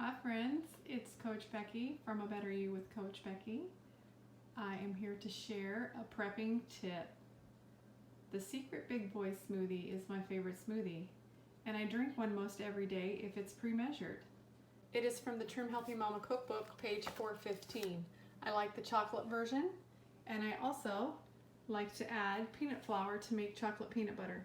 Hi friends, it's Coach Becky from A Better You with Coach Becky. I am here to share a prepping tip. The Secret Big Boy smoothie is my favorite smoothie, and I drink one most every day if it's pre-measured. It is from the Trim Healthy Mama cookbook, page 415. I like the chocolate version, and I also like to add peanut flour to make chocolate peanut butter.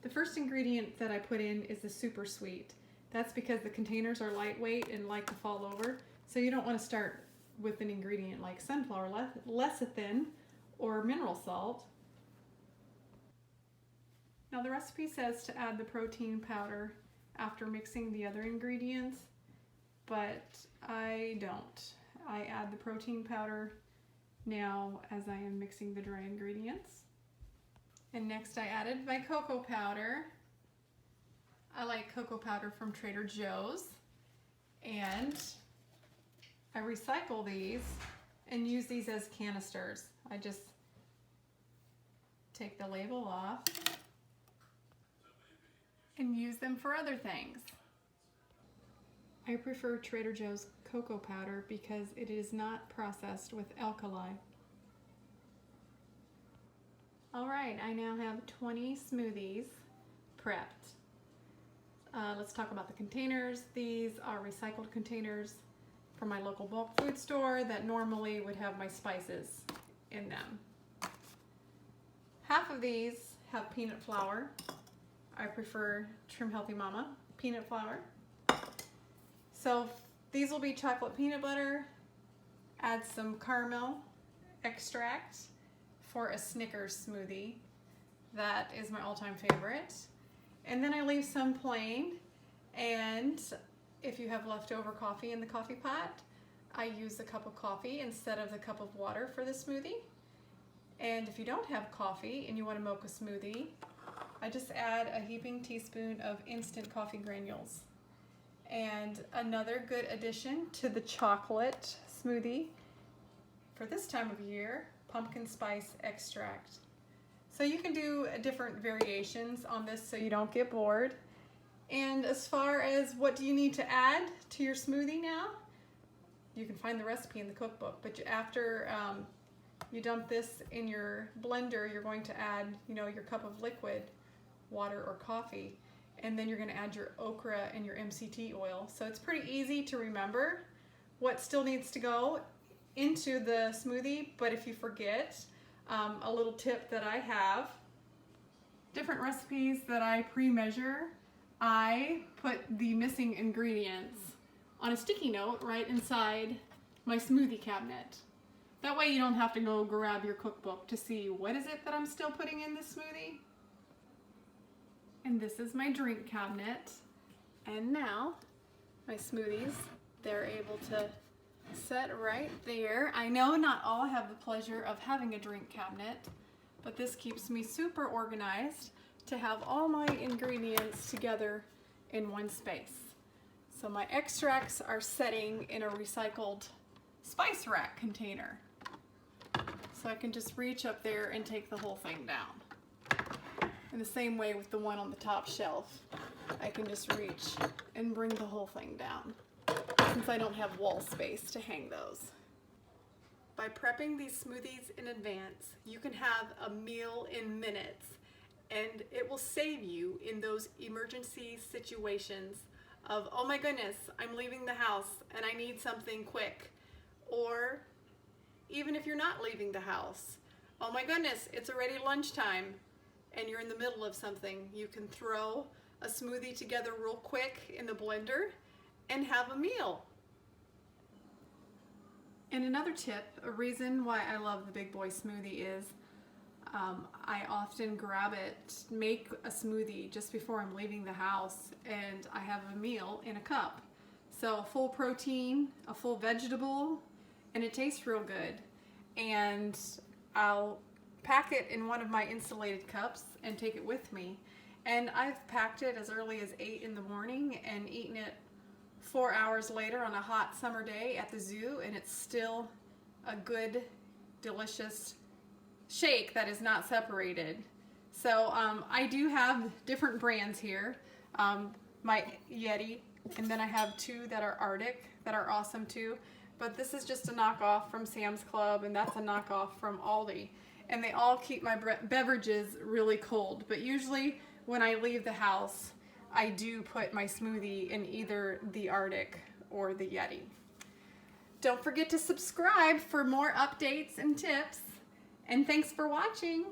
The first ingredient that I put in is the super sweet. That's because the containers are lightweight and like to fall over, so you don't want to start with an ingredient like sunflower lecithin or mineral salt. Now the recipe says to add the protein powder after mixing the other ingredients, but I don't. I add the protein powder now as I am mixing the dry ingredients. And next I added my cocoa powder. I like cocoa powder from Trader Joe's, and I recycle these and use these as canisters. I just take the label off and use them for other things. I prefer Trader Joe's cocoa powder because it is not processed with alkali. Alright, I now have 20 smoothies prepped. Let's talk about the containers. These are recycled containers from my local bulk food store that normally would have my spices in them. Half of these have peanut flour. I prefer Trim Healthy Mama peanut flour. So these will be chocolate peanut butter. Add some caramel extract for a Snickers smoothie. That is my all-time favorite. And then I leave some plain, and if you have leftover coffee in the coffee pot, I use the cup of coffee instead of the cup of water for the smoothie. And if you don't have coffee and you want to mocha smoothie, I just add a heaping teaspoon of instant coffee granules. And another good addition to the chocolate smoothie for this time of year, pumpkin spice extract. So you can do different variations on this so you don't get bored. And as far as what do you need to add to your smoothie now, you can find the recipe in the cookbook. But after you dump this in your blender, you're going to add, your cup of liquid water or coffee, and then you're going to add your okra and your MCT oil. So it's pretty easy to remember what still needs to go into the smoothie, but if you forget, a little tip that I have, different recipes that I pre-measure, I put the missing ingredients on a sticky note right inside my smoothie cabinet. That way you don't have to go grab your cookbook to see what is it that I'm still putting in this smoothie. And this is my drink cabinet. And now my smoothies, they're able to set right there. I know not all have the pleasure of having a drink cabinet, but this keeps me super organized to have all my ingredients together in one space. So my extracts are setting in a recycled spice rack container. So I can just reach up there and take the whole thing down. In the same way with the one on the top shelf, I can just reach and bring the whole thing down, since I don't have wall space to hang those. By prepping these smoothies in advance, you can have a meal in minutes, and it will save you in those emergency situations of, oh my goodness, I'm leaving the house and I need something quick. Or even if you're not leaving the house, oh my goodness, it's already lunchtime and you're in the middle of something. You can throw a smoothie together real quick in the blender and have a meal. And another tip, a reason why I love the Big Boy smoothie is I often grab it, make a smoothie just before I'm leaving the house, and I have a meal in a cup. So a full protein, a full vegetable, and it tastes real good. And I'll pack it in one of my insulated cups and take it with me. And I've packed it as early as 8 in the morning and eaten it 4 hours later on a hot summer day at the zoo, and it's still a good, delicious shake that is not separated. So I do have different brands here. My Yeti And then I have 2 that are Arctic that are awesome too. But this is just a knockoff from Sam's Club, and that's a knockoff from Aldi. And they all keep my beverages really cold. But usually when I leave the house, I do put my smoothie in either the Arctic or the Yeti. Don't forget to subscribe for more updates and tips. And thanks for watching.